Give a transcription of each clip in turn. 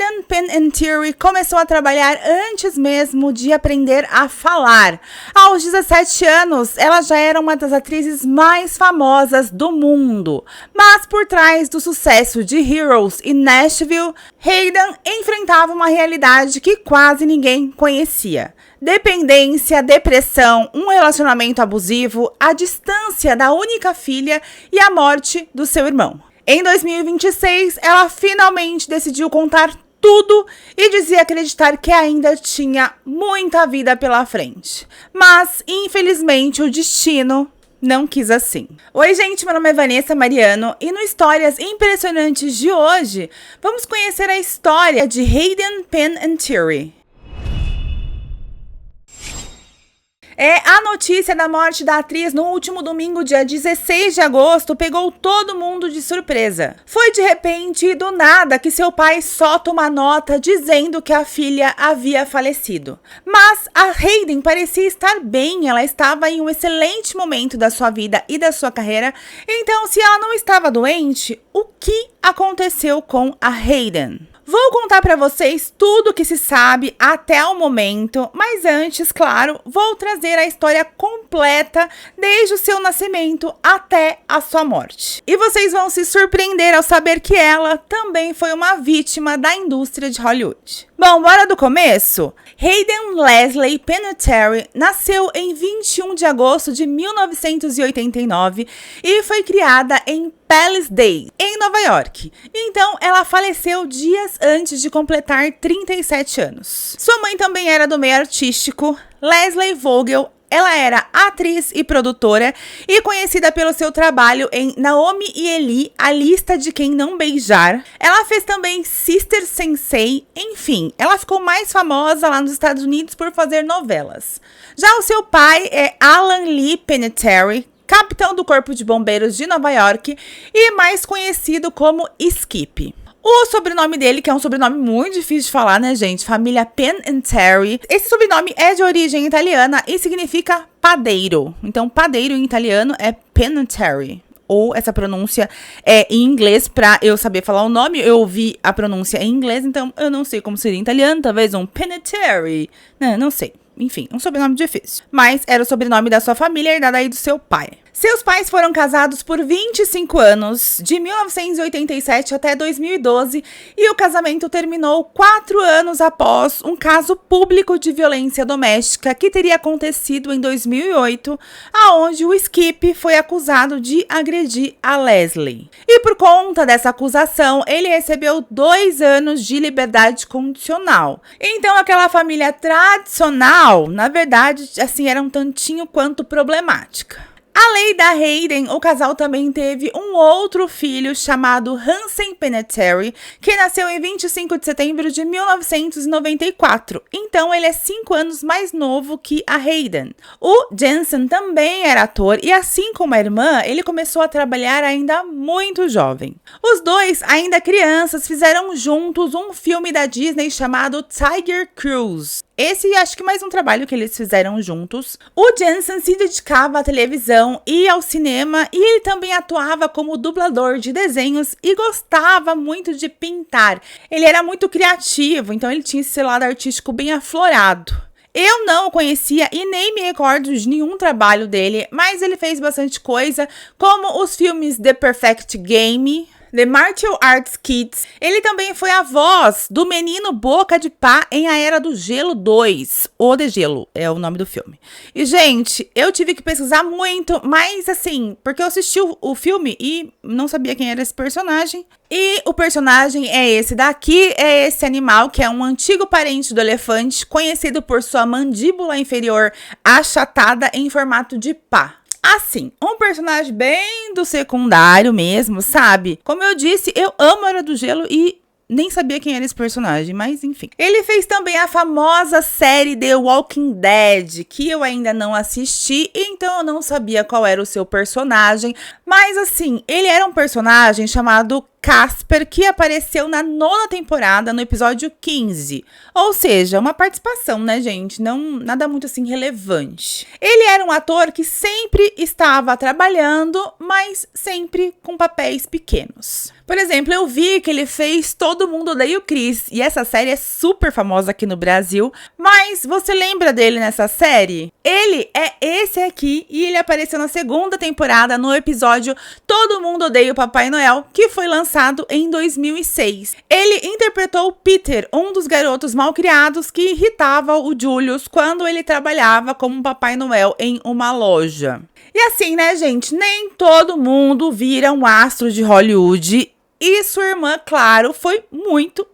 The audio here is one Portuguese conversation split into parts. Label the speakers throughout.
Speaker 1: Hayden Panettiere começou a trabalhar antes mesmo de aprender a falar. Aos 17 anos, ela já era uma das atrizes mais famosas do mundo. Mas por trás do sucesso de Heroes e Nashville, Hayden enfrentava uma realidade que quase ninguém conhecia. Dependência, depressão, um relacionamento abusivo, a distância da única filha e a morte do seu irmão. Em 2026, ela finalmente decidiu contar tudo e dizia acreditar que ainda tinha muita vida pela frente. Mas, infelizmente, o destino não quis assim. Oi, gente, meu nome é Vanessa Mariano e no Histórias Impressionantes de hoje, vamos conhecer a história de Hayden Panettiere. A notícia da morte da atriz no último domingo, dia 16 de agosto, pegou todo mundo de surpresa. Foi de repente e do nada que seu pai solta uma nota dizendo que a filha havia falecido. Mas a Hayden parecia estar bem, ela estava em um excelente momento da sua vida e da sua carreira. Então, se ela não estava doente, o que aconteceu com a Hayden? Vou contar para vocês tudo o que se sabe até o momento, mas antes, claro, vou trazer a história completa desde o seu nascimento até a sua morte. E vocês vão se surpreender ao saber que ela também foi uma vítima da indústria de Hollywood. Bom, bora do começo? Hayden Leslie Panettiere nasceu em 21 de agosto de 1989 e foi criada em Palisade, em Nova York. Então, ela faleceu dias antes de completar 37 anos. Sua mãe também era do meio artístico. Leslie Vogel, ela era atriz e produtora e conhecida pelo seu trabalho em Naomi e Eli, A Lista de Quem Não Beijar. Ela fez também Sister Sensei, enfim, ela ficou mais famosa lá nos Estados Unidos por fazer novelas. Já o seu pai é Alan Lee Panettiere, capitão do Corpo de Bombeiros de Nova York e mais conhecido como Skip. O sobrenome dele, que é um sobrenome muito difícil de falar, né, gente? Família Panettiere. Esse sobrenome é de origem italiana e significa padeiro. Então, padeiro em italiano é Panettiere. Ou essa pronúncia é em inglês, pra eu saber falar o nome. Eu ouvi a pronúncia em inglês, então eu não sei como seria em italiano. Talvez um Panettiere. Não sei. Enfim, um sobrenome difícil. Mas era o sobrenome da sua família, herdado aí do seu pai. Seus pais foram casados por 25 anos, de 1987 até 2012, e o casamento terminou 4 anos após um caso público de violência doméstica que teria acontecido em 2008, aonde o Skip foi acusado de agredir a Leslie. E por conta dessa acusação, ele recebeu 2 anos de liberdade condicional. Então, aquela família tradicional, na verdade, assim, era um tantinho quanto problemática. Além da Hayden, o casal também teve um outro filho chamado Hansen Panettiere, que nasceu em 25 de setembro de 1994. Então, ele é 5 anos mais novo que a Hayden. O Jensen também era ator e, assim como a irmã, ele começou a trabalhar ainda muito jovem. Os dois, ainda crianças, fizeram juntos um filme da Disney chamado Tiger Cruise. Esse acho que mais um trabalho que eles fizeram juntos. O Jensen se dedicava à televisão e ao cinema e ele também atuava como dublador de desenhos e gostava muito de pintar. Ele era muito criativo, então ele tinha esse lado artístico bem aflorado. Eu não o conhecia e nem me recordo de nenhum trabalho dele, mas ele fez bastante coisa, como os filmes The Perfect Game, The Martial Arts Kids. Ele também foi a voz do menino Boca de Pá em A Era do Gelo 2. O de Gelo é o nome do filme. E, gente, eu tive que pesquisar muito, mas assim, porque eu assisti o filme e não sabia quem era esse personagem. E o personagem é esse daqui, é esse animal que é um antigo parente do elefante, conhecido por sua mandíbula inferior achatada em formato de pá. Assim, um personagem bem do secundário mesmo, sabe? Como eu disse, eu amo a Era do Gelo e nem sabia quem era esse personagem, mas enfim. Ele fez também a famosa série The Walking Dead, que eu ainda não assisti, então eu não sabia qual era o seu personagem. Mas assim, ele era um personagem chamado Casper, que apareceu na 9ª temporada, no episódio 15. Ou seja, uma participação, né, gente? Não, nada muito assim relevante. Ele era um ator que sempre estava trabalhando, mas sempre com papéis pequenos. Por exemplo, eu vi que ele fez Todo Mundo Odeia o Chris, e essa série é super famosa aqui no Brasil, mas você lembra dele nessa série? Ele é esse aqui, e ele apareceu na segunda temporada no episódio Todo Mundo Odeia o Papai Noel, que foi lançado em 2006. Ele interpretou Peter, um dos garotos malcriados que irritava o Julius quando ele trabalhava como Papai Noel em uma loja. E assim, né, gente, nem todo mundo vira um astro de Hollywood, e sua irmã, claro, foi muito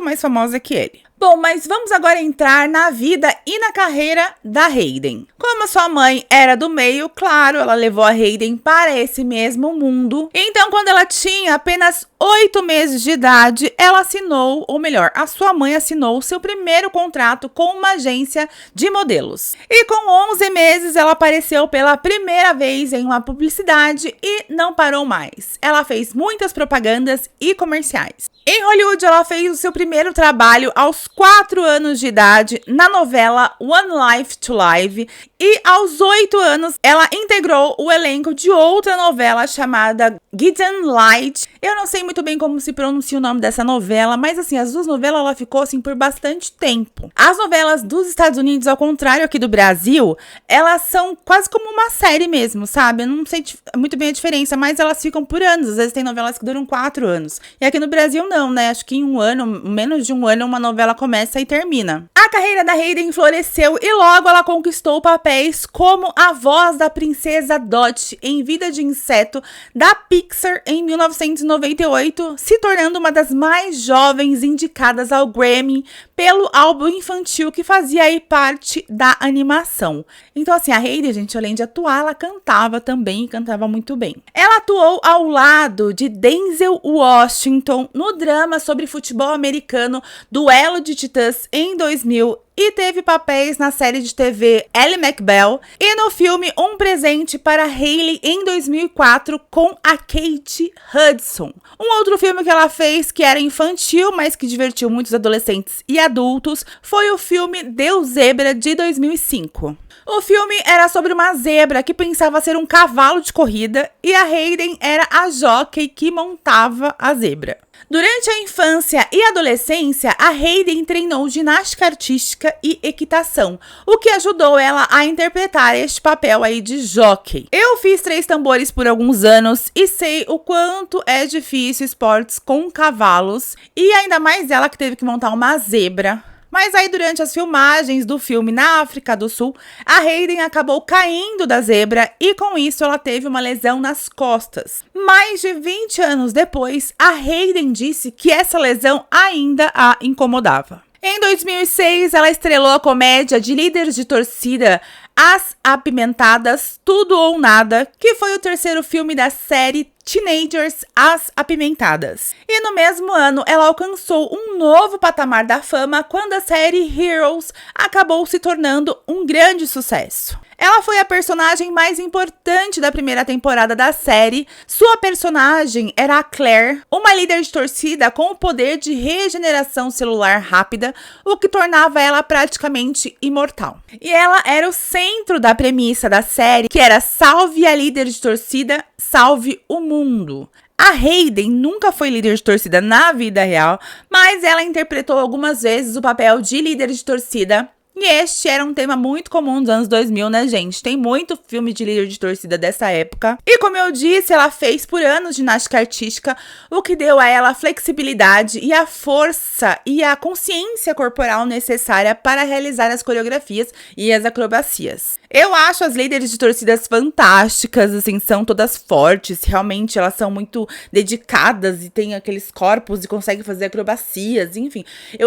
Speaker 1: mais famosa que ele. Bom, mas vamos agora entrar na vida e na carreira da Hayden. Como a sua mãe era do meio, claro, ela levou a Hayden para esse mesmo mundo. Então, quando ela tinha apenas 8 meses de idade, ela assinou, ou melhor, a sua mãe assinou seu primeiro contrato com uma agência de modelos. E com 11 meses, ela apareceu pela primeira vez em uma publicidade e não parou mais. Ela fez muitas propagandas e comerciais. Em Hollywood, ela fez o seu primeiro trabalho aos 4 anos de idade na novela One Life to Live, e aos 8 anos ela integrou o elenco de outra novela chamada Gideon Light. Eu não sei muito bem como se pronuncia o nome dessa novela, mas assim, as duas novelas ela ficou assim por bastante tempo. As novelas dos Estados Unidos, ao contrário aqui do Brasil, elas são quase como uma série mesmo, sabe? Eu não sei muito bem a diferença, mas elas ficam por anos. Às vezes tem novelas que duram 4 anos. E aqui no Brasil não, né? Acho que em um ano, menos de um ano, uma novela começa e termina. A carreira da Hayden floresceu e logo ela conquistou papéis como a voz da princesa Dot em Vida de Inseto da Pixar em 1998, se tornando uma das mais jovens indicadas ao Grammy pelo álbum infantil que fazia aí parte da animação. Então assim, a Hayden, gente, além de atuar, ela cantava também e cantava muito bem. Ela atuou ao lado de Denzel Washington no drama sobre futebol americano Duelo de Titãs em 2000 e teve papéis na série de TV Ally McBeal e no filme Um Presente para Hayley em 2004 com a Kate Hudson. Um outro filme que ela fez que era infantil, mas que divertiu muitos adolescentes e adultos, foi o filme Deus Zebra de 2005. O filme era sobre uma zebra que pensava ser um cavalo de corrida e a Hayden era a jockey que montava a zebra. Durante a infância e adolescência, a Hayden treinou ginástica artística e equitação, o que ajudou ela a interpretar este papel aí de jockey. Eu fiz 3 tambores por alguns anos e sei o quanto é difícil esportes com cavalos, e ainda mais ela que teve que montar uma zebra. Mas aí, durante as filmagens do filme na África do Sul, a Hayden acabou caindo da zebra e com isso ela teve uma lesão nas costas. Mais de 20 anos depois, a Hayden disse que essa lesão ainda a incomodava. Em 2006, ela estrelou a comédia de líderes de torcida As Apimentadas, Tudo ou Nada, que foi o terceiro filme da série Teenagers As Apimentadas. E no mesmo ano, ela alcançou um novo patamar da fama quando a série Heroes acabou se tornando um grande sucesso. Ela foi a personagem mais importante da primeira temporada da série. Sua personagem era a Claire, uma líder de torcida com o poder de regeneração celular rápida, o que tornava ela praticamente imortal. E ela era o centro da premissa da série, que era salve a líder de torcida, salve o mundo. A Hayden nunca foi líder de torcida na vida real, mas ela interpretou algumas vezes o papel de líder de torcida. E este era um tema muito comum nos anos 2000, né, gente? Tem muito filme de líder de torcida dessa época. E como eu disse, ela fez por anos ginástica artística, o que deu a ela a flexibilidade e a força e a consciência corporal necessária para realizar as coreografias e as acrobacias. Eu acho as líderes de torcidas fantásticas, assim, são todas fortes, realmente elas são muito dedicadas e têm aqueles corpos e conseguem fazer acrobacias, enfim.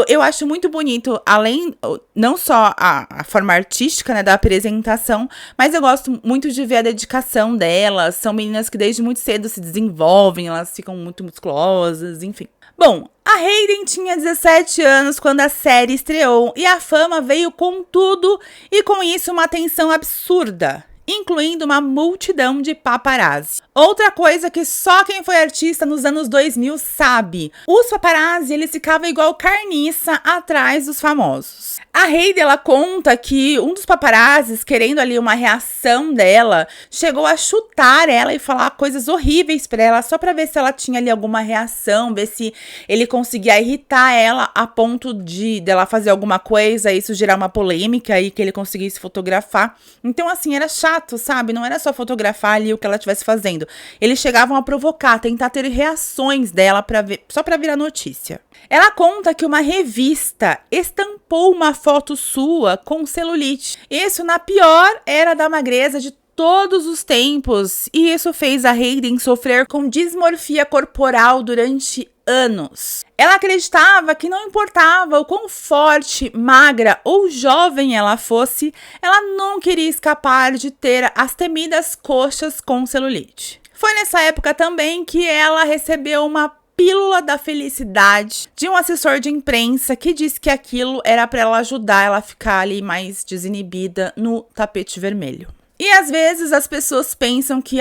Speaker 1: Eu acho muito bonito, além, não só a forma artística, né, da apresentação, mas eu gosto muito de ver a dedicação delas. São meninas que desde muito cedo se desenvolvem, elas ficam muito musculosas, enfim. Bom, a Hayden tinha 17 anos quando a série estreou e a fama veio com tudo e com isso uma atenção absurda. incluindo uma multidão de paparazzi. Outra coisa que só quem foi artista nos anos 2000 sabe, os paparazzi, eles ficavam igual carniça atrás dos famosos. A Heidi, ela conta que um dos paparazzis, querendo ali uma reação dela, chegou a chutar ela e falar coisas horríveis pra ela, só pra ver se ela tinha ali alguma reação, ver se ele conseguia irritar ela a ponto de dela fazer alguma coisa e isso gerar uma polêmica e que ele conseguisse fotografar. Então, assim, era chato, sabe? Não era só fotografar ali o que ela estivesse fazendo. Eles chegavam a provocar, tentar ter reações dela pra ver, só pra virar notícia. Ela conta que uma revista estampou uma foto sua com celulite. Isso na pior era da magreza de todos os tempos. E isso fez a Hayden sofrer com dismorfia corporal durante anos. Ela acreditava que não importava o quão forte, magra ou jovem ela fosse, ela não queria escapar de ter as temidas coxas com celulite. Foi nessa época também que ela recebeu uma pílula da felicidade de um assessor de imprensa que disse que aquilo era para ela ajudar ela a ficar ali mais desinibida no tapete vermelho. E às vezes as pessoas pensam que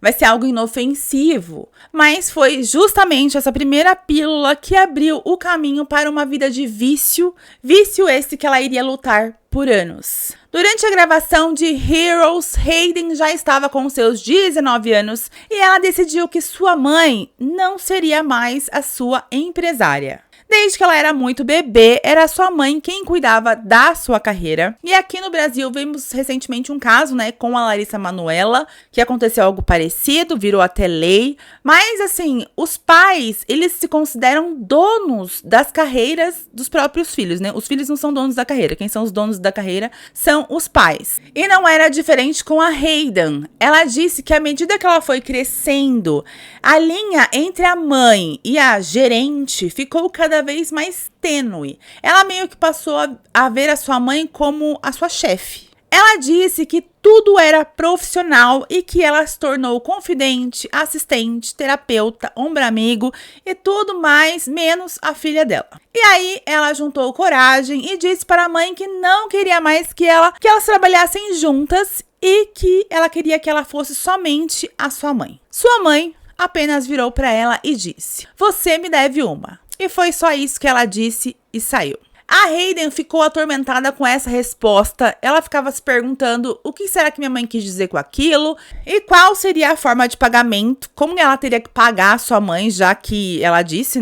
Speaker 1: vai ser algo inofensivo, mas foi justamente essa primeira pílula que abriu o caminho para uma vida de vício esse que ela iria lutar por anos. Durante a gravação de Heroes, Hayden já estava com seus 19 anos e ela decidiu que sua mãe não seria mais a sua empresária. Desde que ela era muito bebê, era sua mãe quem cuidava da sua carreira. E aqui no Brasil, vimos recentemente um caso, com a Larissa Manoela, que aconteceu algo parecido, virou até lei. Mas, assim, os pais, eles se consideram donos das carreiras dos próprios filhos, Os filhos não são donos da carreira. Quem são os donos da carreira são os pais. E não era diferente com a Hayden. Ela disse que à medida que ela foi crescendo, a linha entre a mãe e a gerente ficou cada vez mais tênue. Ela meio que passou a ver a sua mãe como a sua chefe. Ela disse que tudo era profissional e que ela se tornou confidente, assistente, terapeuta, ombro amigo e tudo mais, menos a filha dela. E aí ela juntou coragem e disse para a mãe que não queria mais que elas trabalhassem juntas e que ela queria que ela fosse somente a sua mãe. Sua mãe apenas virou para ela e disse: "Você me deve uma." E foi só isso que ela disse e saiu. A Hayden ficou atormentada com essa resposta. Ela ficava se perguntando o que será que minha mãe quis dizer com aquilo e qual seria a forma de pagamento, como ela teria que pagar a sua mãe, já que ela disse,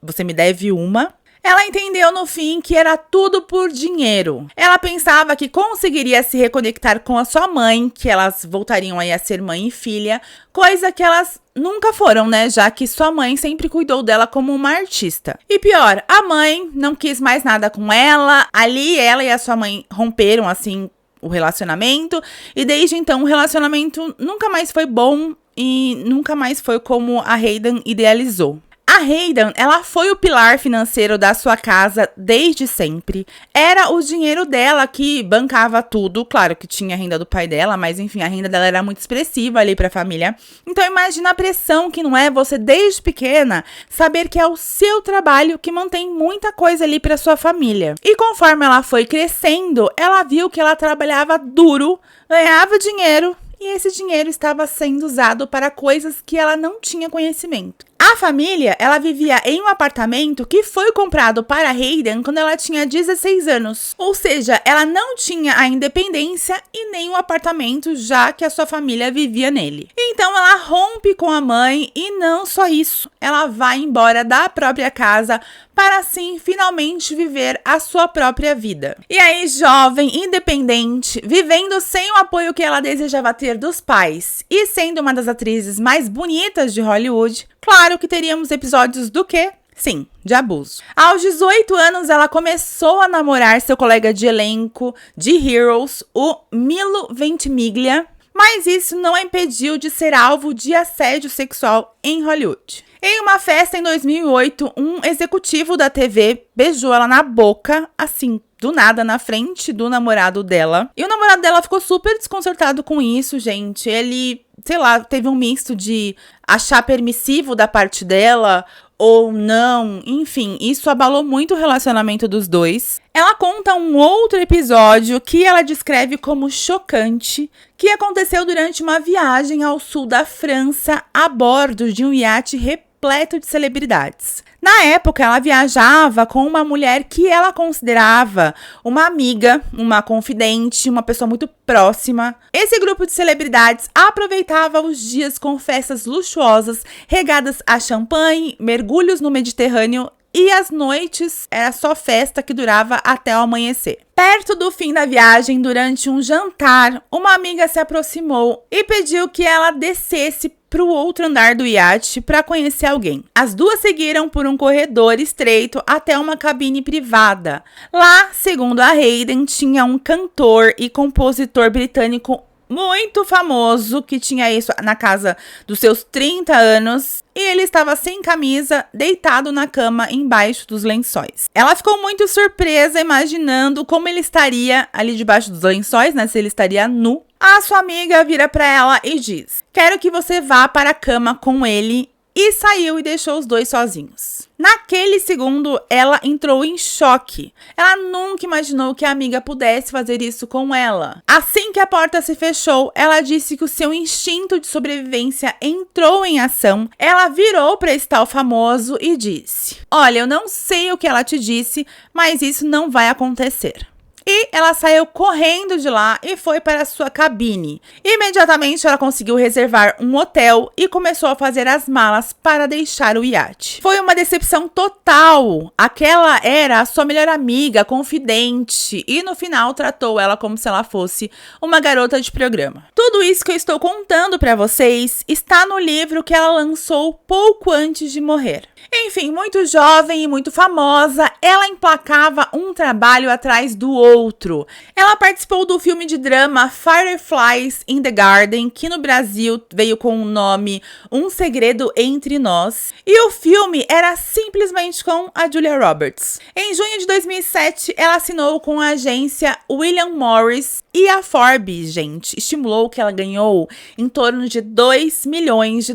Speaker 1: você me deve uma. Ela entendeu no fim que era tudo por dinheiro. Ela pensava que conseguiria se reconectar com a sua mãe, que elas voltariam aí a ser mãe e filha, coisa que elas nunca foram, já que sua mãe sempre cuidou dela como uma artista. E pior, a mãe não quis mais nada com ela. Ali ela e a sua mãe romperam assim o relacionamento e desde então o relacionamento nunca mais foi bom e nunca mais foi como a Hayden idealizou. A Hayden, ela foi o pilar financeiro da sua casa desde sempre. Era o dinheiro dela que bancava tudo. Claro que tinha a renda do pai dela, mas enfim, a renda dela era muito expressiva ali pra família. Então imagina a pressão que não é você desde pequena saber que é o seu trabalho que mantém muita coisa ali pra sua família. E conforme ela foi crescendo, ela viu que ela trabalhava duro, ganhava dinheiro e esse dinheiro estava sendo usado para coisas que ela não tinha conhecimento. A família, ela vivia em um apartamento que foi comprado para Hayden quando ela tinha 16 anos. Ou seja, ela não tinha a independência e nem o apartamento, já que a sua família vivia nele. Então ela rompe com a mãe e não só isso, ela vai embora da própria casa para assim finalmente viver a sua própria vida. E aí, jovem, independente, vivendo sem o apoio que ela desejava ter dos pais e sendo uma das atrizes mais bonitas de Hollywood, claro que teríamos episódios do quê? Sim, de abuso. Aos 18 anos, ela começou a namorar seu colega de elenco de Heroes, o Milo Ventimiglia, mas isso não a impediu de ser alvo de assédio sexual em Hollywood. Em uma festa em 2008, um executivo da TV beijou ela na boca, assim, do nada, na frente do namorado dela. E o namorado dela ficou super desconcertado com isso, gente. Ele, sei lá, teve um misto de achar permissivo da parte dela ou não, enfim, isso abalou muito o relacionamento dos dois. Ela conta um outro episódio que ela descreve como chocante, que aconteceu durante uma viagem ao sul da França a bordo de um iate repleto de celebridades. Na época, ela viajava com uma mulher que ela considerava uma amiga, uma confidente, uma pessoa muito próxima. Esse grupo de celebridades aproveitava os dias com festas luxuosas, regadas a champanhe, mergulhos no Mediterrâneo, e as noites era só festa que durava até o amanhecer. Perto do fim da viagem, durante um jantar, uma amiga se aproximou e pediu que ela descesse para o outro andar do iate para conhecer alguém. As duas seguiram por um corredor estreito até uma cabine privada. Lá, segundo a Hayden, tinha um cantor e compositor britânico muito famoso, que tinha isso na casa dos seus 30 anos, e ele estava sem camisa, deitado na cama embaixo dos lençóis. Ela ficou muito surpresa, imaginando como ele estaria ali debaixo dos lençóis, né, se ele estaria nu. A sua amiga vira para ela e diz: "Quero que você vá para a cama com ele", e saiu e deixou os dois sozinhos. Naquele segundo, ela entrou em choque. Ela nunca imaginou que a amiga pudesse fazer isso com ela. Assim que a porta se fechou, ela disse que o seu instinto de sobrevivência entrou em ação. Ela virou para esse tal famoso e disse: "Olha, eu não sei o que ela te disse, mas isso não vai acontecer." E ela saiu correndo de lá e foi para a sua cabine. Imediatamente ela conseguiu reservar um hotel e começou a fazer as malas para deixar o iate. Foi uma decepção total. Aquela era a sua melhor amiga, confidente, e no final tratou ela como se ela fosse uma garota de programa. Tudo isso que eu estou contando para vocês está no livro que ela lançou pouco antes de morrer. Enfim, muito jovem e muito famosa, ela emplacava um trabalho atrás do outro. Ela participou do filme de drama Fireflies in the Garden, que no Brasil veio com o nome Um Segredo Entre Nós, e o filme era simplesmente com a Julia Roberts. Em junho de 2007, ela assinou com a agência William Morris, e a Forbes, gente, estimulou que ela ganhou em torno de $2 milhões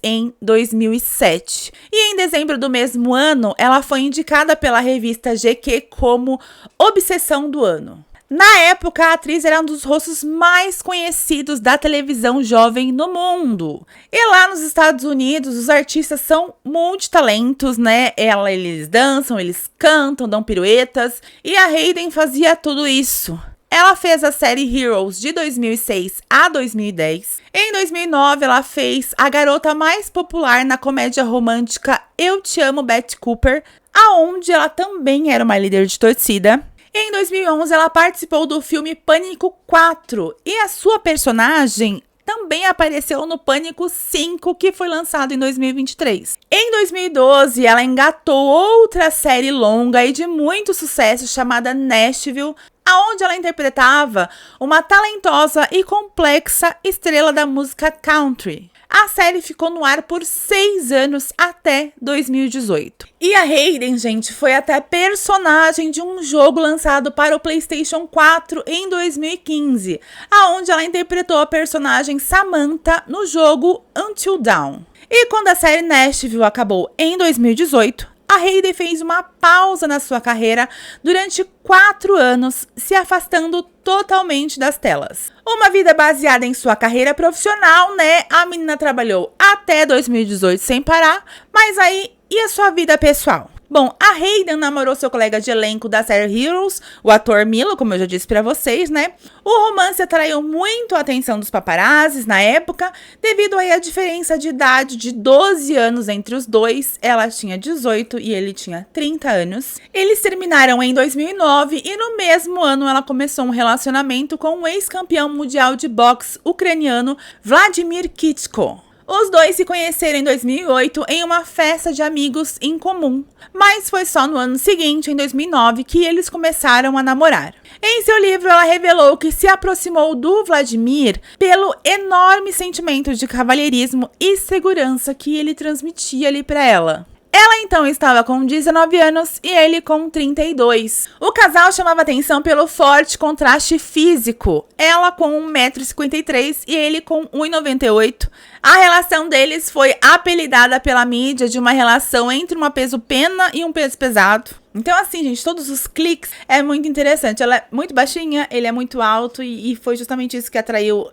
Speaker 1: em 2007. E em dezembro do mesmo ano, ela foi indicada pela revista GQ como Obsessão do Ano. Na época, a atriz era um dos rostos mais conhecidos da televisão jovem no mundo. E lá nos Estados Unidos, os artistas são multitalentos, né? Eles dançam, eles cantam, dão piruetas. E a Hayden fazia tudo isso. Ela fez a série Heroes de 2006 a 2010. Em 2009, ela fez a garota mais popular na comédia romântica Eu Te Amo, Betty Cooper, aonde ela também era uma líder de torcida. Em 2011, ela participou do filme Pânico 4 e a sua personagem também apareceu no Pânico 5, que foi lançado em 2023. Em 2012, ela engatou outra série longa e de muito sucesso chamada Nashville, aonde ela interpretava uma talentosa e complexa estrela da música country. A série ficou no ar por 6 anos até 2018. E a Hayden, gente, foi até personagem de um jogo lançado para o PlayStation 4 em 2015, aonde ela interpretou a personagem Samantha no jogo Until Dawn. E quando a série Nashville acabou em 2018, a Hayden fez uma pausa na sua carreira durante 4 anos, se afastando totalmente das telas. Uma vida baseada em sua carreira profissional, né? A menina trabalhou até 2018 sem parar, mas aí e a sua vida pessoal? Bom, a Hayden namorou seu colega de elenco da série Heroes, o ator Milo, como eu já disse pra vocês, né? O romance atraiu muito a atenção dos paparazzis na época, devido aí à diferença de idade de 12 anos entre os dois. Ela tinha 18 e ele tinha 30 anos. Eles terminaram em 2009 e no mesmo ano ela começou um relacionamento com o ex-campeão mundial de boxe ucraniano Vladimir Klitschko. Os dois se conheceram em 2008 em uma festa de amigos em comum, mas foi só no ano seguinte, em 2009, que eles começaram a namorar. Em seu livro, ela revelou que se aproximou do Vladimir pelo enorme sentimento de cavalheirismo e segurança que ele transmitia ali para ela. Ela então estava com 19 anos e ele com 32. O casal chamava atenção pelo forte contraste físico. Ela com 1,53 m e ele com 1,98 m. A relação deles foi apelidada pela mídia de uma relação entre uma peso-pena e um peso pesado. Então, assim, gente, todos os cliques é muito interessante. Ela é muito baixinha, ele é muito alto e foi justamente isso que atraiu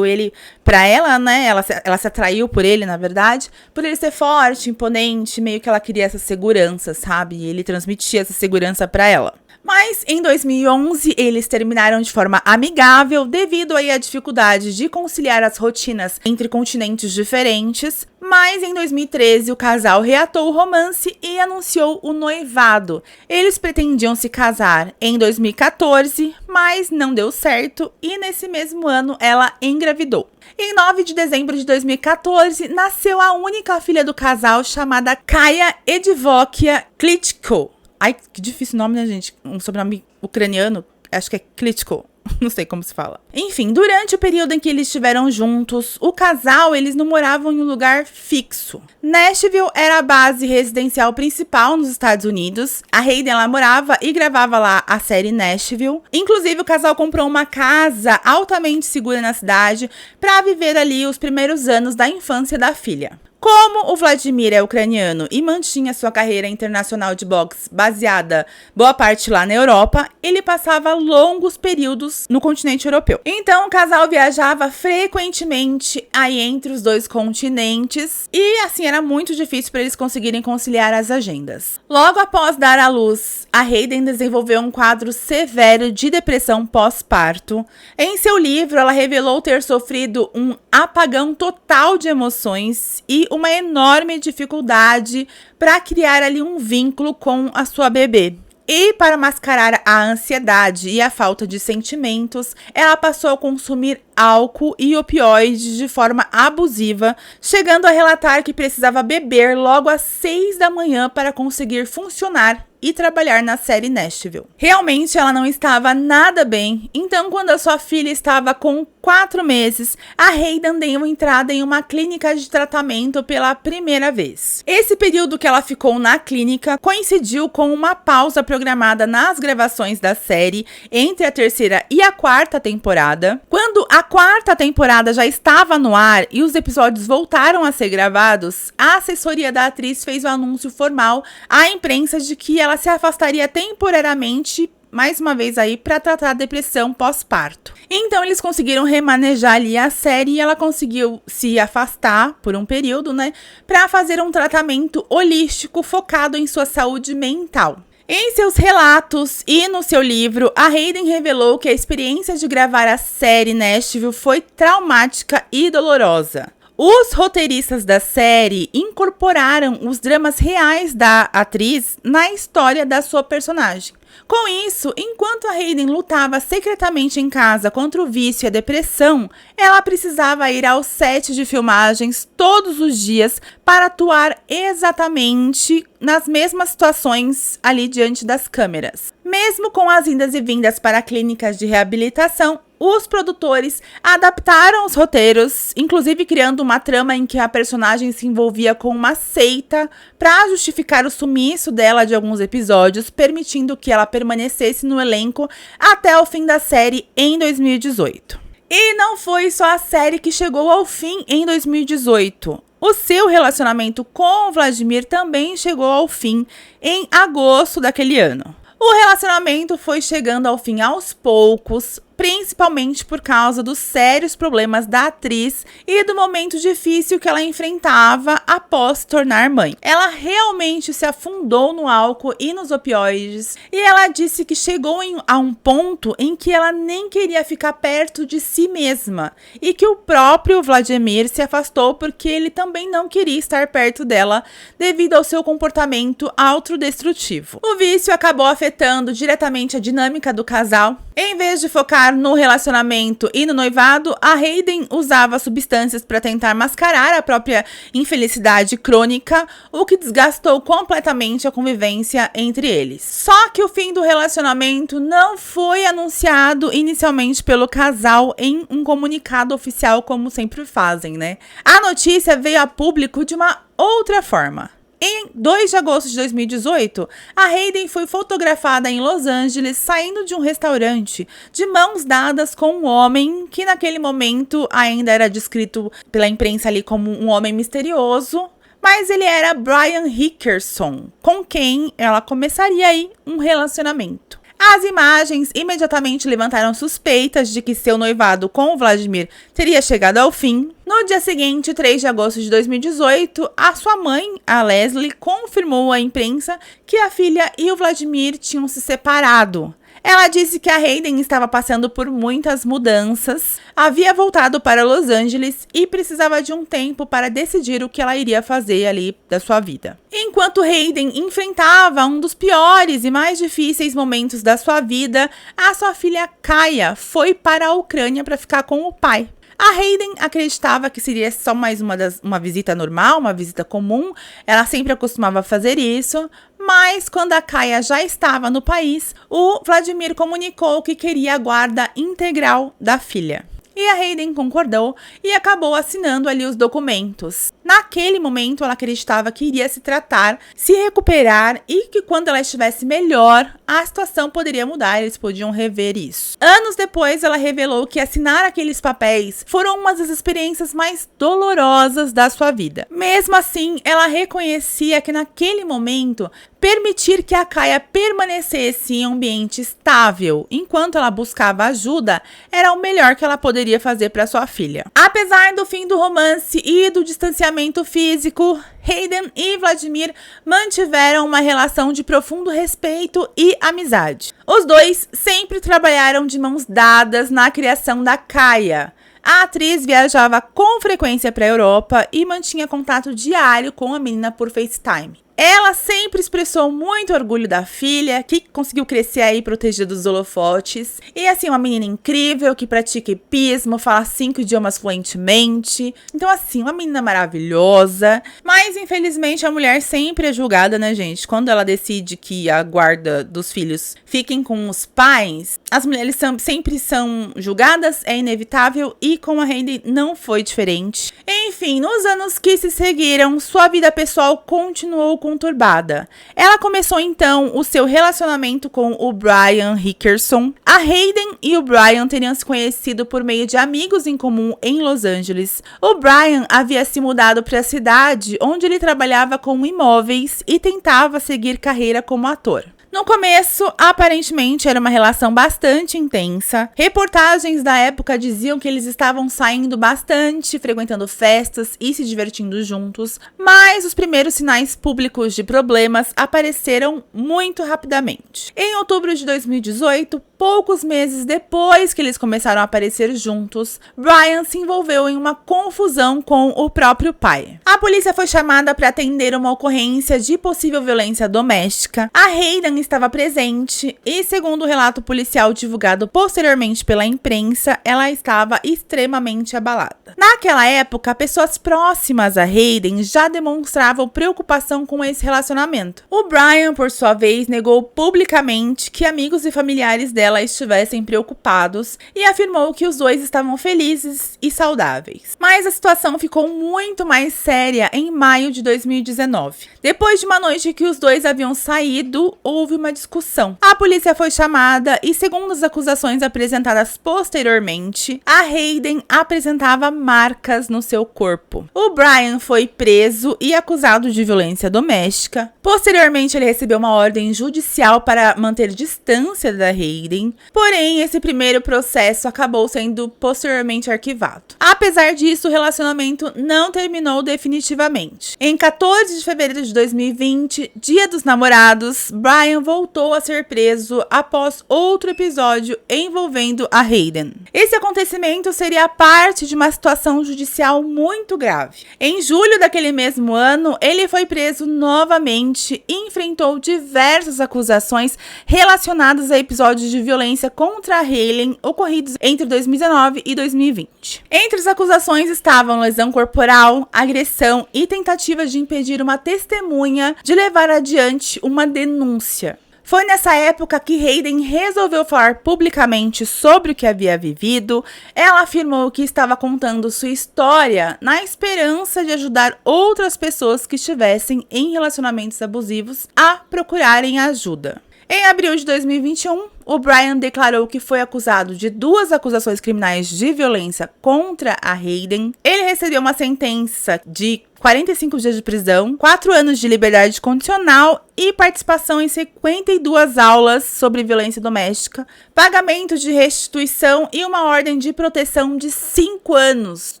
Speaker 1: ele pra ela, né? Ela se atraiu por ele, na verdade, por ele ser forte, imponente, meio que ela queria essa segurança, sabe? E ele transmitia essa segurança pra ela. Mas em 2011 eles terminaram de forma amigável devido aí à dificuldade de conciliar as rotinas entre continentes diferentes. Mas em 2013 o casal reatou o romance e anunciou o noivado. Eles pretendiam se casar em 2014, mas não deu certo e nesse mesmo ano ela engravidou. Em 9 de dezembro de 2014 nasceu a única filha do casal chamada Kaya Edvokia Klitschko. Ai, que difícil nome, né, gente? Um sobrenome ucraniano, acho que é Klitschko. Não sei como se fala. Enfim, durante o período em que eles estiveram juntos, o casal, eles não moravam em um lugar fixo. Nashville era a base residencial principal nos Estados Unidos. A Hayden, ela morava e gravava lá a série Nashville. Inclusive, o casal comprou uma casa altamente segura na cidade para viver ali os primeiros anos da infância da filha. Como o Vladimir é ucraniano e mantinha sua carreira internacional de boxe baseada boa parte lá na Europa, ele passava longos períodos no continente europeu. Então o casal viajava frequentemente aí entre os dois continentes e assim era muito difícil para eles conseguirem conciliar as agendas. Logo após dar à luz, a Hayden desenvolveu um quadro severo de depressão pós-parto. Em seu livro, ela revelou ter sofrido um apagão total de emoções e uma enorme dificuldade para criar ali um vínculo com a sua bebê. E para mascarar a ansiedade e a falta de sentimentos, ela passou a consumir álcool e opioides de forma abusiva, chegando a relatar que precisava beber logo às 6 da manhã para conseguir funcionar e trabalhar na série Nashville. Realmente ela não estava nada bem, então quando a sua filha estava com 4 meses, a Hayden deu entrada em uma clínica de tratamento pela primeira vez. Esse período que ela ficou na clínica coincidiu com uma pausa programada nas gravações da série entre a 3ª e a 4ª temporada. Quando a 4ª temporada já estava no ar e os episódios voltaram a ser gravados, a assessoria da atriz fez o anúncio formal à imprensa de que ela se afastaria temporariamente, mais uma vez aí, para tratar a depressão pós-parto. Então eles conseguiram remanejar ali a série e ela conseguiu se afastar por um período, né, para fazer um tratamento holístico focado em sua saúde mental. Em seus relatos e no seu livro, a Hayden revelou que a experiência de gravar a série Nashville foi traumática e dolorosa. Os roteiristas da série incorporaram os dramas reais da atriz na história da sua personagem. Com isso, enquanto a Hayden lutava secretamente em casa contra o vício e a depressão, ela precisava ir ao set de filmagens todos os dias para atuar exatamente nas mesmas situações ali diante das câmeras. Mesmo com as indas e vindas para clínicas de reabilitação, os produtores adaptaram os roteiros, inclusive criando uma trama em que a personagem se envolvia com uma seita para justificar o sumiço dela de alguns episódios, permitindo que ela permanecesse no elenco até o fim da série em 2018. E não foi só a série que chegou ao fim em 2018. O seu relacionamento com o Vladimir também chegou ao fim em agosto daquele ano. O relacionamento foi chegando ao fim aos poucos, principalmente por causa dos sérios problemas da atriz e do momento difícil que ela enfrentava após se tornar mãe. Ela realmente se afundou no álcool e nos opioides e ela disse que chegou a um ponto em que ela nem queria ficar perto de si mesma e que o próprio Vladimir se afastou porque ele também não queria estar perto dela devido ao seu comportamento autodestrutivo. O vício acabou afetando diretamente a dinâmica do casal. Em vez de focar no relacionamento e no noivado, a Hayden usava substâncias para tentar mascarar a própria infelicidade crônica, o que desgastou completamente a convivência entre eles. Só que o fim do relacionamento não foi anunciado inicialmente pelo casal em um comunicado oficial, como sempre fazem, né? A notícia veio a público de uma outra forma. Em 2 de agosto de 2018, a Hayden foi fotografada em Los Angeles saindo de um restaurante de mãos dadas com um homem que naquele momento ainda era descrito pela imprensa ali como um homem misterioso, mas ele era Brian Hickerson, com quem ela começaria aí um relacionamento. As imagens imediatamente levantaram suspeitas de que seu noivado com o Vladimir teria chegado ao fim. No dia seguinte, 3 de agosto de 2018, a sua mãe, a Leslie, confirmou à imprensa que a filha e o Vladimir tinham se separado. Ela disse que a Hayden estava passando por muitas mudanças, havia voltado para Los Angeles e precisava de um tempo para decidir o que ela iria fazer ali da sua vida. Enquanto Hayden enfrentava um dos piores e mais difíceis momentos da sua vida, a sua filha Kaya foi para a Ucrânia para ficar com o pai. A Hayden acreditava que seria só mais uma visita normal, uma visita comum. Ela sempre costumava fazer isso. Mas quando a Kaya já estava no país, o Vladimir comunicou que queria a guarda integral da filha. E a Hayden concordou e acabou assinando ali os documentos. Naquele momento, ela acreditava que iria se tratar, se recuperar e que quando ela estivesse melhor, a situação poderia mudar, eles podiam rever isso. Anos depois, ela revelou que assinar aqueles papéis foram uma das experiências mais dolorosas da sua vida. Mesmo assim, ela reconhecia que naquele momento, permitir que a Kaya permanecesse em um ambiente estável enquanto ela buscava ajuda era o melhor que ela poderia fazer para sua filha. Apesar do fim do romance e do distanciamento físico, Hayden e Vladimir mantiveram uma relação de profundo respeito e amizade. Os dois sempre trabalharam de mãos dadas na criação da Kaya. A atriz viajava com frequência para a Europa e mantinha contato diário com a menina por FaceTime. Ela sempre expressou muito orgulho da filha, que conseguiu crescer aí protegida dos holofotes. E assim, uma menina incrível, que pratica hipismo, fala 5 idiomas fluentemente. Então assim, uma menina maravilhosa. Mas infelizmente a mulher sempre é julgada, né, gente? Quando ela decide que a guarda dos filhos fiquem com os pais, as mulheres sempre são julgadas, é inevitável. E com a Hayden não foi diferente. Enfim, nos anos que se seguiram, sua vida pessoal continuou conturbada. Ela começou então o seu relacionamento com o Brian Hickerson. A Hayden e o Brian teriam se conhecido por meio de amigos em comum em Los Angeles. O Brian havia se mudado para a cidade onde ele trabalhava com imóveis e tentava seguir carreira como ator. No começo, aparentemente, era uma relação bastante intensa. Reportagens da época diziam que eles estavam saindo bastante, frequentando festas e se divertindo juntos, mas os primeiros sinais públicos de problemas apareceram muito rapidamente. Em outubro de 2018, poucos meses depois que eles começaram a aparecer juntos, Brian se envolveu em uma confusão com o próprio pai. A polícia foi chamada para atender uma ocorrência de possível violência doméstica. A Hayden estava presente e, segundo o relato policial divulgado posteriormente pela imprensa, ela estava extremamente abalada. Naquela época, pessoas próximas a Hayden já demonstravam preocupação com esse relacionamento. O Brian, por sua vez, negou publicamente que amigos e familiares dela estivessem preocupados e afirmou que os dois estavam felizes e saudáveis. Mas a situação ficou muito mais séria em maio de 2019. Depois de uma noite que os dois haviam saído, houve uma discussão. A polícia foi chamada e, segundo as acusações apresentadas posteriormente, a Hayden apresentava marcas no seu corpo. O Brian foi preso e acusado de violência doméstica. Posteriormente, ele recebeu uma ordem judicial para manter distância da Hayden, porém, esse primeiro processo acabou sendo posteriormente arquivado. Apesar disso, o relacionamento não terminou definitivamente. Em 14 de fevereiro de 2020, Dia dos Namorados, Brian voltou a ser preso após outro episódio envolvendo a Hayden. Esse acontecimento seria parte de uma situação judicial muito grave. Em julho daquele mesmo ano, ele foi preso novamente e enfrentou diversas acusações relacionadas a episódios de violência contra a Hayden ocorridos entre 2019 e 2020. Entre as acusações estavam lesão corporal, agressão e tentativa de impedir uma testemunha de levar adiante uma denúncia. Foi nessa época que Hayden resolveu falar publicamente sobre o que havia vivido. Ela afirmou que estava contando sua história na esperança de ajudar outras pessoas que estivessem em relacionamentos abusivos a procurarem ajuda. Em abril de 2021, o Brian declarou que foi acusado de 2 acusações criminais de violência contra a Hayden. Ele recebeu uma sentença de 45 dias de prisão, 4 anos de liberdade condicional e participação em 52 aulas sobre violência doméstica, pagamento de restituição e uma ordem de proteção de 5 anos,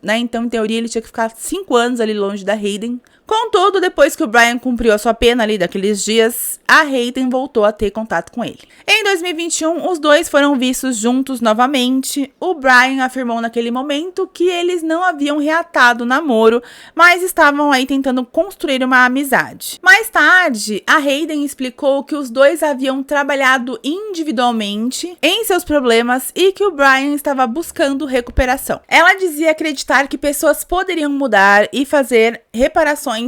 Speaker 1: né? Então, em teoria, ele tinha que ficar 5 anos ali longe da Hayden. Contudo, depois que o Brian cumpriu a sua pena ali daqueles dias, a Hayden voltou a ter contato com ele. Em 2021, os dois foram vistos juntos novamente. O Brian afirmou naquele momento que eles não haviam reatado o namoro, mas estavam aí tentando construir uma amizade. Mais tarde, a Hayden explicou que os dois haviam trabalhado individualmente em seus problemas e que o Brian estava buscando recuperação. Ela dizia acreditar que pessoas poderiam mudar e fazer reparações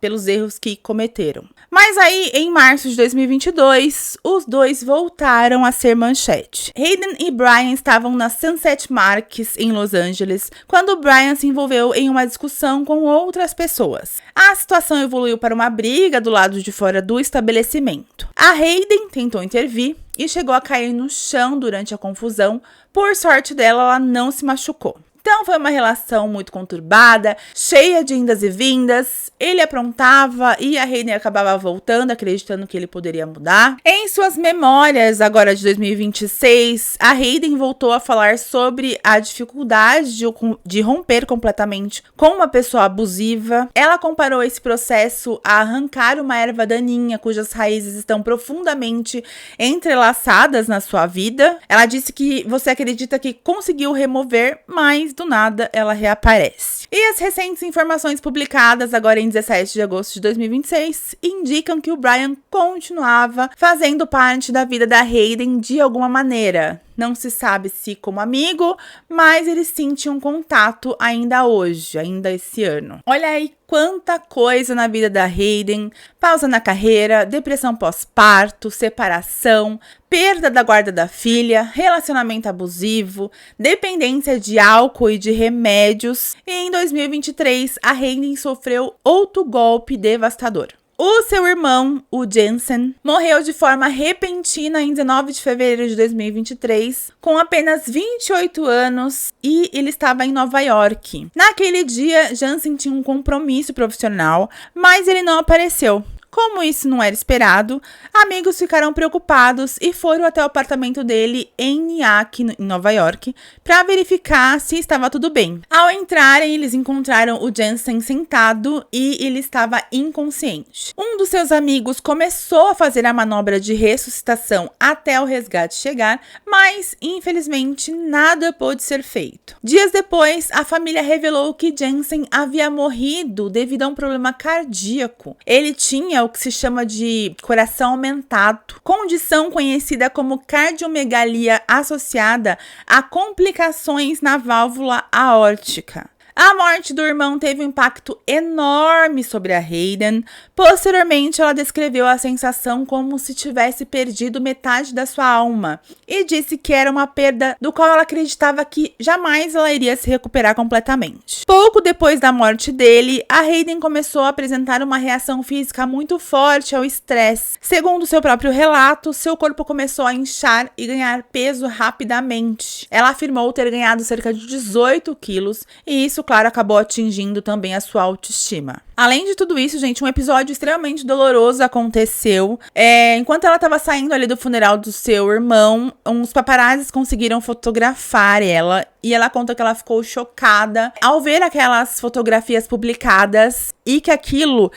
Speaker 1: pelos erros que cometeram. Mas aí, em março de 2022, os dois voltaram a ser manchete. Hayden e Brian estavam na Sunset Marques, em Los Angeles, quando Brian se envolveu em uma discussão com outras pessoas. A situação evoluiu para uma briga do lado de fora do estabelecimento. A Hayden tentou intervir e chegou a cair no chão durante a confusão. Por sorte dela, ela não se machucou. Então foi uma relação muito conturbada, cheia de indas e vindas. Ele aprontava e a Hayden acabava voltando, acreditando que ele poderia mudar. Em suas memórias, agora de 2026, a Hayden voltou a falar sobre a dificuldade de romper completamente com uma pessoa abusiva. Ela comparou esse processo a arrancar uma erva daninha cujas raízes estão profundamente entrelaçadas na sua vida. Ela disse que você acredita que conseguiu remover, mas do nada ela reaparece. E as recentes informações publicadas agora em 17 de agosto de 2026 indicam que o Brian continuava fazendo parte da vida da Hayden de alguma maneira. Não se sabe se como amigo, mas eles sim tinham contato ainda hoje, ainda esse ano. Olha aí quanta coisa na vida da Hayden: pausa na carreira, depressão pós-parto, separação, perda da guarda da filha, relacionamento abusivo, dependência de álcool e de remédios. E em 2023, a Hayden sofreu outro golpe devastador. O seu irmão, o Jensen, morreu de forma repentina em 19 de fevereiro de 2023, com apenas 28 anos, e ele estava em Nova York. Naquele dia, Jensen tinha um compromisso profissional, mas ele não apareceu. Como isso não era esperado, amigos ficaram preocupados e foram até o apartamento dele em Nyack, em Nova York, para verificar se estava tudo bem. Ao entrarem, eles encontraram o Jensen sentado e ele estava inconsciente. Um dos seus amigos começou a fazer a manobra de ressuscitação até o resgate chegar, mas infelizmente nada pôde ser feito. Dias depois, a família revelou que Jensen havia morrido devido a um problema cardíaco. Ele tinha o que se chama de coração aumentado, condição conhecida como cardiomegalia associada a complicações na válvula aórtica. A morte do irmão teve um impacto enorme sobre a Hayden. Posteriormente, ela descreveu a sensação como se tivesse perdido metade da sua alma e disse que era uma perda do qual ela acreditava que jamais ela iria se recuperar completamente. Pouco depois da morte dele, a Hayden começou a apresentar uma reação física muito forte ao estresse. Segundo seu próprio relato, seu corpo começou a inchar e ganhar peso rapidamente. Ela afirmou ter ganhado cerca de 18 quilos e isso, claro, acabou atingindo também a sua autoestima. Além de tudo isso, gente, um episódio extremamente doloroso aconteceu. Enquanto ela estava saindo ali do funeral do seu irmão, uns paparazzis conseguiram fotografar ela. E ela conta que ela ficou chocada ao ver aquelas fotografias publicadas e que aquilo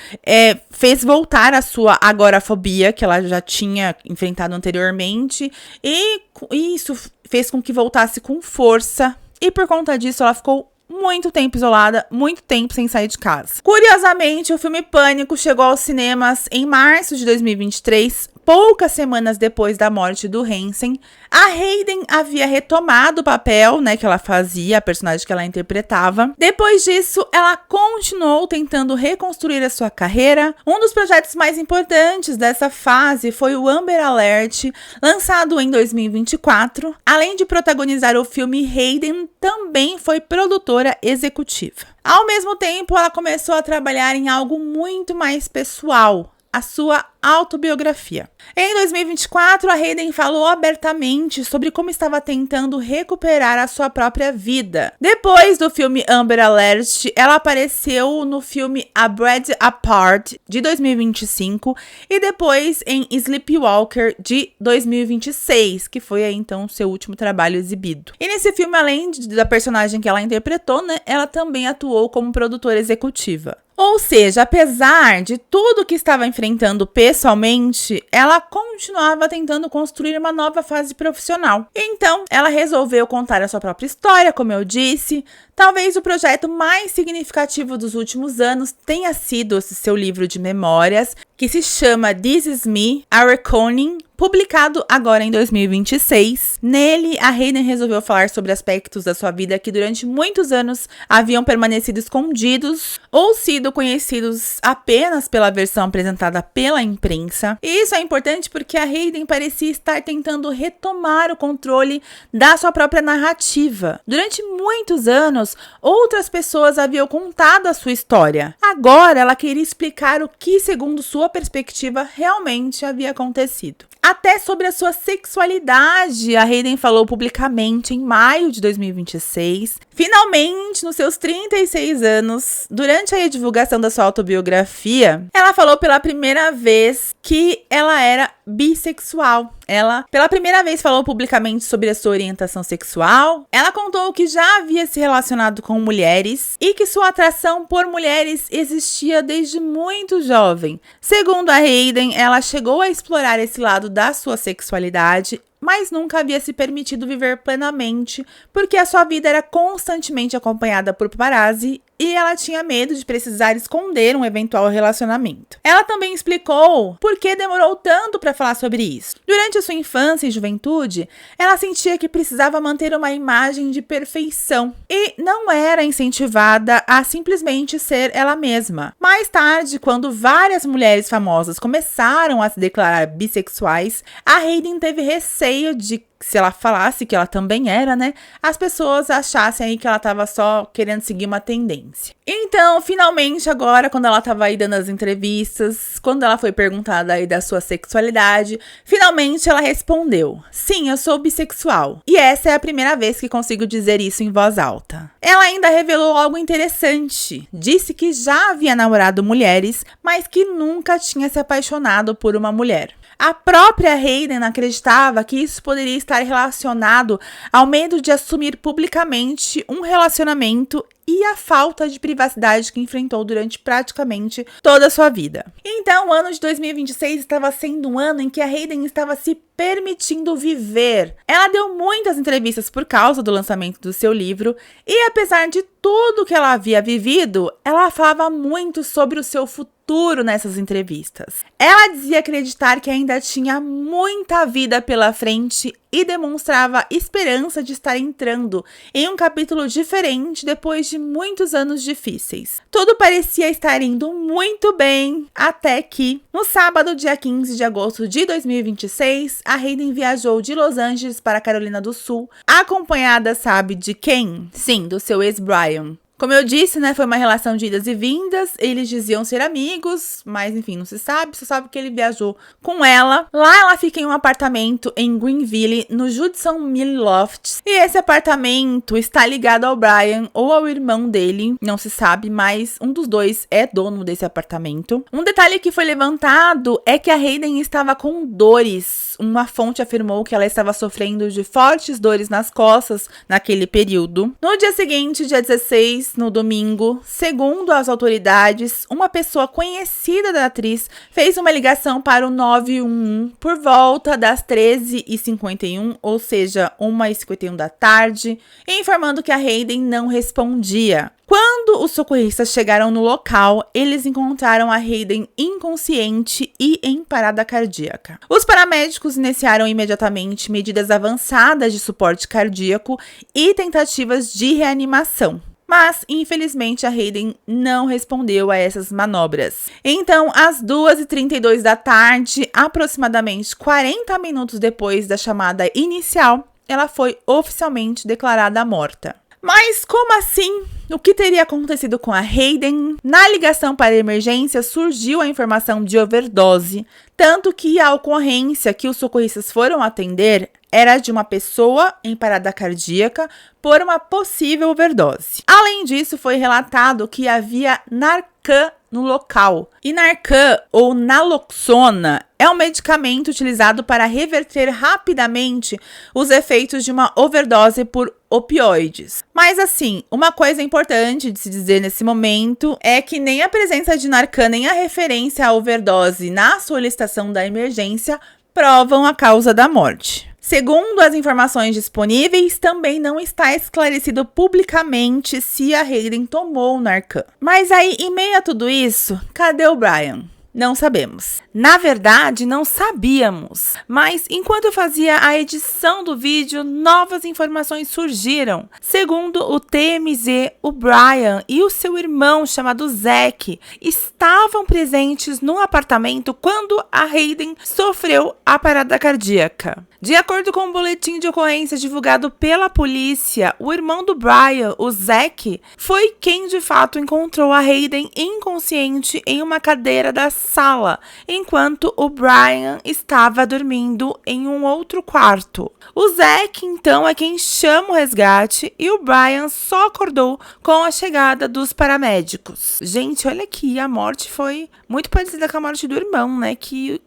Speaker 1: fez voltar a sua agorafobia, que ela já tinha enfrentado anteriormente. E isso fez com que voltasse com força. E por conta disso, ela ficou muito tempo isolada, muito tempo sem sair de casa. Curiosamente, o filme Pânico chegou aos cinemas em março de 2023, poucas semanas depois da morte do Hansen. A Hayden havia retomado o papel, que ela fazia, a personagem que ela interpretava. Depois disso, ela continuou tentando reconstruir a sua carreira. Um dos projetos mais importantes dessa fase foi o Amber Alert, lançado em 2024. Além de protagonizar o filme, Hayden também foi produtora executiva. Ao mesmo tempo, ela começou a trabalhar em algo muito mais pessoal, a sua autobiografia. Em 2024, a Hayden falou abertamente sobre como estava tentando recuperar a sua própria vida. Depois do filme Amber Alert, ela apareceu no filme A Breath Apart, de 2025, e depois em Sleepwalker, de 2026, que foi aí, então, seu último trabalho exibido. E nesse filme, além da personagem que ela interpretou, ela também atuou como produtora executiva. Ou seja, apesar de tudo que estava enfrentando pessoalmente, ela continuava tentando construir uma nova fase profissional. Então, ela resolveu contar a sua própria história, como eu disse. Talvez o projeto mais significativo dos últimos anos tenha sido esse seu livro de memórias, que se chama This Is Me, A Reckoning, publicado agora em 2026. Nele, a Hayden resolveu falar sobre aspectos da sua vida que durante muitos anos haviam permanecido escondidos ou sido conhecidos apenas pela versão apresentada pela imprensa. E isso é importante porque a Hayden parecia estar tentando retomar o controle da sua própria narrativa. Durante muitos anos, outras pessoas haviam contado a sua história. Agora, ela queria explicar o que, segundo sua perspectiva, realmente havia acontecido. Até sobre a sua sexualidade, a Hayden falou publicamente em maio de 2026. Finalmente, nos seus 36 anos, durante a divulgação da sua autobiografia, ela falou pela primeira vez que ela era bissexual. Ela, pela primeira vez, falou publicamente sobre a sua orientação sexual. Ela contou que já havia se relacionado com mulheres e que sua atração por mulheres existia desde muito jovem. Segundo a Hayden, ela chegou a explorar esse lado da sua sexualidade, mas nunca havia se permitido viver plenamente, porque a sua vida era constantemente acompanhada por paparazzi e ela tinha medo de precisar esconder um eventual relacionamento. Ela também explicou por que demorou tanto para falar sobre isso. Durante a sua infância e juventude, ela sentia que precisava manter uma imagem de perfeição e não era incentivada a simplesmente ser ela mesma. Mais tarde, quando várias mulheres famosas começaram a se declarar bissexuais, a Hayden teve receio de que, se ela falasse que ela também era, as pessoas achassem aí que ela tava só querendo seguir uma tendência. Então, finalmente, agora, quando ela tava aí dando as entrevistas, quando ela foi perguntada aí da sua sexualidade, finalmente ela respondeu: sim, eu sou bissexual. E essa é a primeira vez que consigo dizer isso em voz alta. Ela ainda revelou algo interessante. Disse que já havia namorado mulheres, mas que nunca tinha se apaixonado por uma mulher. A própria Hayden acreditava que isso poderia estar relacionado ao medo de assumir publicamente um relacionamento e a falta de privacidade que enfrentou durante praticamente toda a sua vida. Então, o ano de 2026 estava sendo um ano em que a Hayden estava se permitindo viver. Ela deu muitas entrevistas por causa do lançamento do seu livro e, apesar de tudo que ela havia vivido, ela falava muito sobre o seu futuro nessas entrevistas. Ela dizia acreditar que ainda tinha muita vida pela frente e demonstrava esperança de estar entrando em um capítulo diferente depois de muitos anos difíceis. Tudo parecia estar indo muito bem, até que, no sábado, dia 15 de agosto de 2026, a Hayden viajou de Los Angeles para a Carolina do Sul, acompanhada, sabe de quem? Sim, do seu ex-Brian. Como eu disse, foi uma relação de idas e vindas, eles diziam ser amigos, mas enfim, não se sabe, só sabe que ele viajou com ela. Lá ela fica em um apartamento em Greenville, no Judson Mill Lofts, e esse apartamento está ligado ao Brian ou ao irmão dele, não se sabe, mas um dos dois é dono desse apartamento. Um detalhe que foi levantado é que a Hayden estava com dores, uma fonte afirmou que ela estava sofrendo de fortes dores nas costas naquele período. No dia seguinte, dia 16, no domingo, segundo as autoridades, uma pessoa conhecida da atriz fez uma ligação para o 911 por volta das 13h51, ou seja, 1h51 da tarde, informando que a Hayden não respondia. Quando os socorristas chegaram no local, eles encontraram a Hayden inconsciente e em parada cardíaca. Os paramédicos iniciaram imediatamente medidas avançadas de suporte cardíaco e tentativas de reanimação. Mas, infelizmente, a Hayden não respondeu a essas manobras. Então, às 2h32 da tarde, aproximadamente 40 minutos depois da chamada inicial, ela foi oficialmente declarada morta. Mas como assim? O que teria acontecido com a Hayden? Na ligação para a emergência surgiu a informação de overdose, tanto que a ocorrência que os socorristas foram atender era de uma pessoa em parada cardíaca por uma possível overdose. Além disso, foi relatado que havia Narcan no local. E Narcan, ou naloxona, é um medicamento utilizado para reverter rapidamente os efeitos de uma overdose por opioides. Mas assim, uma coisa importante de se dizer nesse momento é que nem a presença de Narcan nem a referência à overdose na solicitação da emergência provam a causa da morte. Segundo as informações disponíveis, também não está esclarecido publicamente se a Hayden tomou o Narcan. Mas aí, em meio a tudo isso, cadê o Brian? Não sabemos. Na verdade, não sabíamos. Mas enquanto eu fazia a edição do vídeo, novas informações surgiram. Segundo o TMZ, o Brian e o seu irmão chamado Zack estavam presentes no apartamento quando a Hayden sofreu a parada cardíaca. De acordo com o boletim de ocorrência divulgado pela polícia, o irmão do Brian, o Zack, foi quem de fato encontrou a Hayden inconsciente em uma cadeira da sala, enquanto o Brian estava dormindo em um outro quarto. O Zack, então, é quem chama o resgate e o Brian só acordou com a chegada dos paramédicos. Gente, olha aqui, a morte foi muito parecida com a morte do irmão, né? Que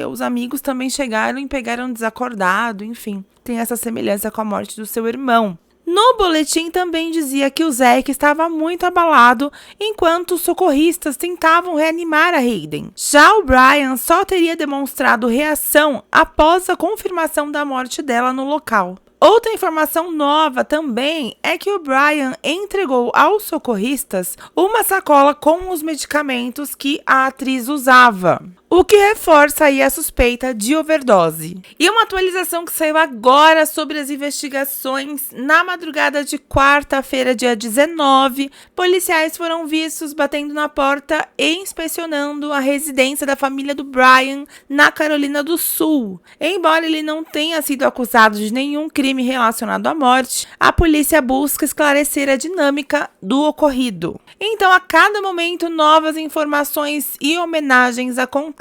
Speaker 1: os amigos também chegaram e pegaram desacordado, enfim. Tem essa semelhança com a morte do seu irmão. No boletim também dizia que o Zack estava muito abalado enquanto os socorristas tentavam reanimar a Hayden. Já o Brian só teria demonstrado reação após a confirmação da morte dela no local. Outra informação nova também é que o Brian entregou aos socorristas uma sacola com os medicamentos que a atriz usava, o que reforça aí a suspeita de overdose. E uma atualização que saiu agora sobre as investigações: na madrugada de quarta-feira, dia 19, policiais foram vistos batendo na porta e inspecionando a residência da família do Brian na Carolina do Sul. Embora ele não tenha sido acusado de nenhum crime relacionado à morte, a polícia busca esclarecer a dinâmica do ocorrido. Então, a cada momento, novas informações e homenagens acontecem.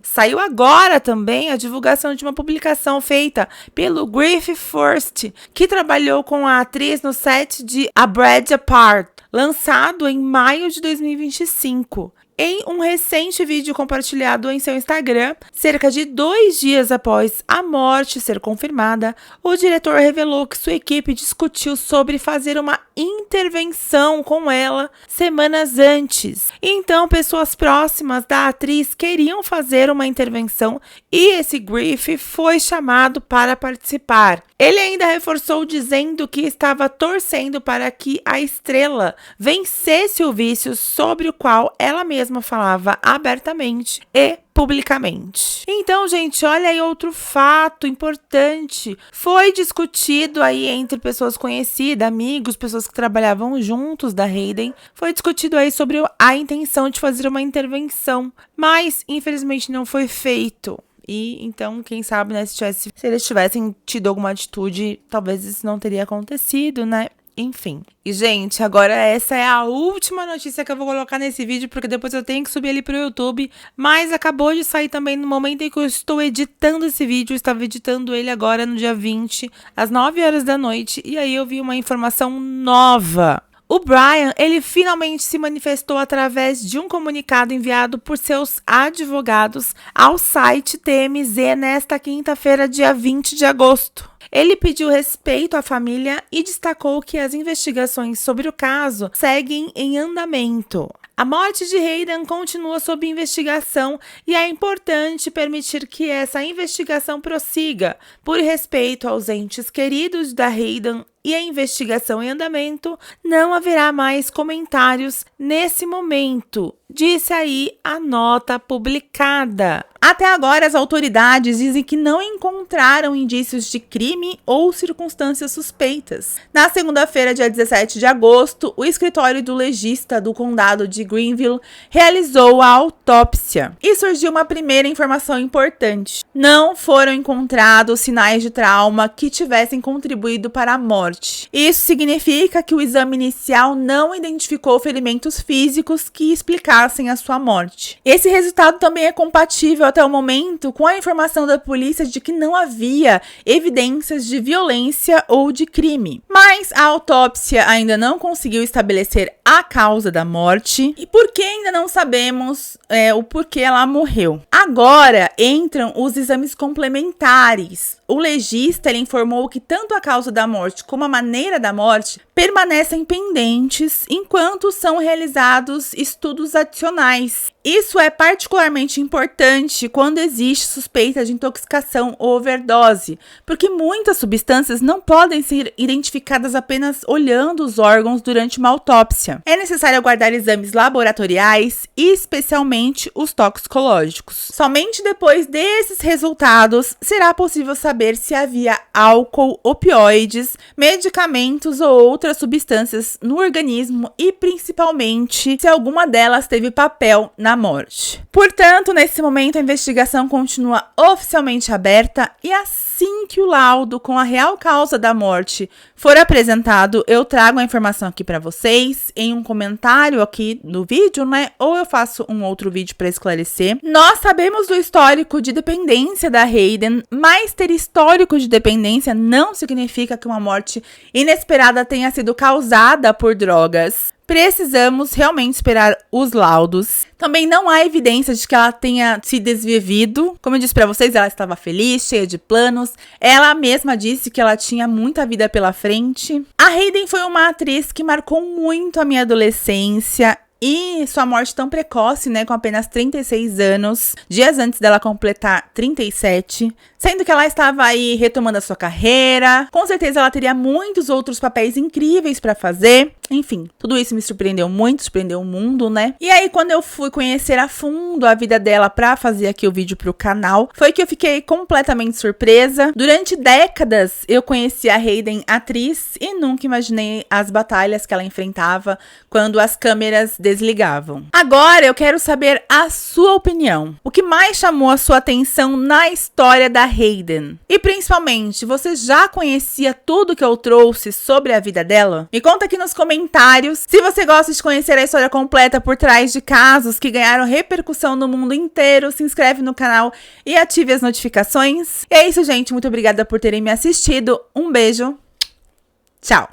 Speaker 1: Saiu agora também a divulgação de uma publicação feita pelo Griff First, que trabalhou com a atriz no set de A Bread Apart, lançado em maio de 2025. Em um recente vídeo compartilhado em seu Instagram, cerca de 2 dias após a morte ser confirmada, o diretor revelou que sua equipe discutiu sobre fazer uma intervenção com ela semanas antes. Então, pessoas próximas da atriz queriam fazer uma intervenção e esse Griff foi chamado para participar. Ele ainda reforçou dizendo que estava torcendo para que a estrela vencesse o vício sobre o qual ela mesma falava abertamente e publicamente. Então, gente, olha aí outro fato importante. Foi discutido aí entre pessoas conhecidas, amigos, pessoas que trabalhavam juntos da Hayden. Foi discutido aí sobre a intenção de fazer uma intervenção, mas infelizmente não foi feito. E então, quem sabe, né, se eles tivessem tido alguma atitude, talvez isso não teria acontecido, né? Enfim. E, gente, agora essa é a última notícia que eu vou colocar nesse vídeo, porque depois eu tenho que subir ele pro YouTube. Mas acabou de sair também no momento em que eu estou editando esse vídeo. Eu estava editando ele agora no dia 20, às 9 horas da noite. E aí eu vi uma informação nova. O Brian, ele finalmente se manifestou através de um comunicado enviado por seus advogados ao site TMZ nesta quinta-feira, dia 20 de agosto. Ele pediu respeito à família e destacou que as investigações sobre o caso seguem em andamento. A morte de Hayden continua sob investigação e é importante permitir que essa investigação prossiga, por respeito aos entes queridos da Hayden e a investigação em andamento, não haverá mais comentários nesse momento, disse aí a nota publicada. Até agora, as autoridades dizem que não encontraram indícios de crime ou circunstâncias suspeitas. Na segunda-feira, dia 17 de agosto, o escritório do legista do condado de Greenville realizou a autópsia. E surgiu uma primeira informação importante. Não foram encontrados sinais de trauma que tivessem contribuído para a morte. Isso significa que o exame inicial não identificou ferimentos físicos que explicassem a sua morte. Esse resultado também é compatível até o momento com a informação da polícia de que não havia evidências de violência ou de crime. Mas a autópsia ainda não conseguiu estabelecer a causa da morte e por que ainda não sabemos o porquê ela morreu. Agora entram os exames complementares. O legista ele informou que tanto a causa da morte como a maneira da morte permanecem pendentes enquanto são realizados estudos adicionais. Isso é particularmente importante quando existe suspeita de intoxicação ou overdose, porque muitas substâncias não podem ser identificadas apenas olhando os órgãos durante uma autópsia. É necessário aguardar exames laboratoriais, especialmente os toxicológicos. Somente depois desses resultados será possível saber se havia álcool, opioides, medicamentos ou outras substâncias no organismo e principalmente se alguma delas teve papel na morte. Portanto, nesse momento a investigação continua oficialmente aberta e assim que o laudo com a real causa da morte for apresentado, eu trago a informação aqui para vocês em um comentário aqui no vídeo, né? Ou eu faço um outro vídeo para esclarecer. Nós sabemos do histórico de dependência da Hayden, mas ter histórico de dependência não significa que uma morte inesperada tenha sido causada por drogas. Precisamos realmente esperar os laudos. Também não há evidência de que ela tenha se desvivido. Como eu disse pra vocês, ela estava feliz, cheia de planos. Ela mesma disse que ela tinha muita vida pela frente. A Hayden foi uma atriz que marcou muito a minha adolescência. E sua morte tão precoce, né, com apenas 36 anos, dias antes dela completar 37, sendo que ela estava aí retomando a sua carreira. Com certeza ela teria muitos outros papéis incríveis para fazer. Enfim, tudo isso me surpreendeu muito, surpreendeu o mundo, né? E aí, quando eu fui conhecer a fundo a vida dela pra fazer aqui o vídeo pro canal, foi que eu fiquei completamente surpresa. Durante décadas, eu conheci a Hayden atriz e nunca imaginei as batalhas que ela enfrentava quando as câmeras desligavam. Agora, eu quero saber a sua opinião. O que mais chamou a sua atenção na história da Hayden? E principalmente, você já conhecia tudo que eu trouxe sobre a vida dela? Me conta aqui nos comentários. Se você gosta de conhecer a história completa por trás de casos que ganharam repercussão no mundo inteiro, se inscreve no canal e ative as notificações. E é isso, gente. Muito obrigada por terem me assistido. Um beijo. Tchau.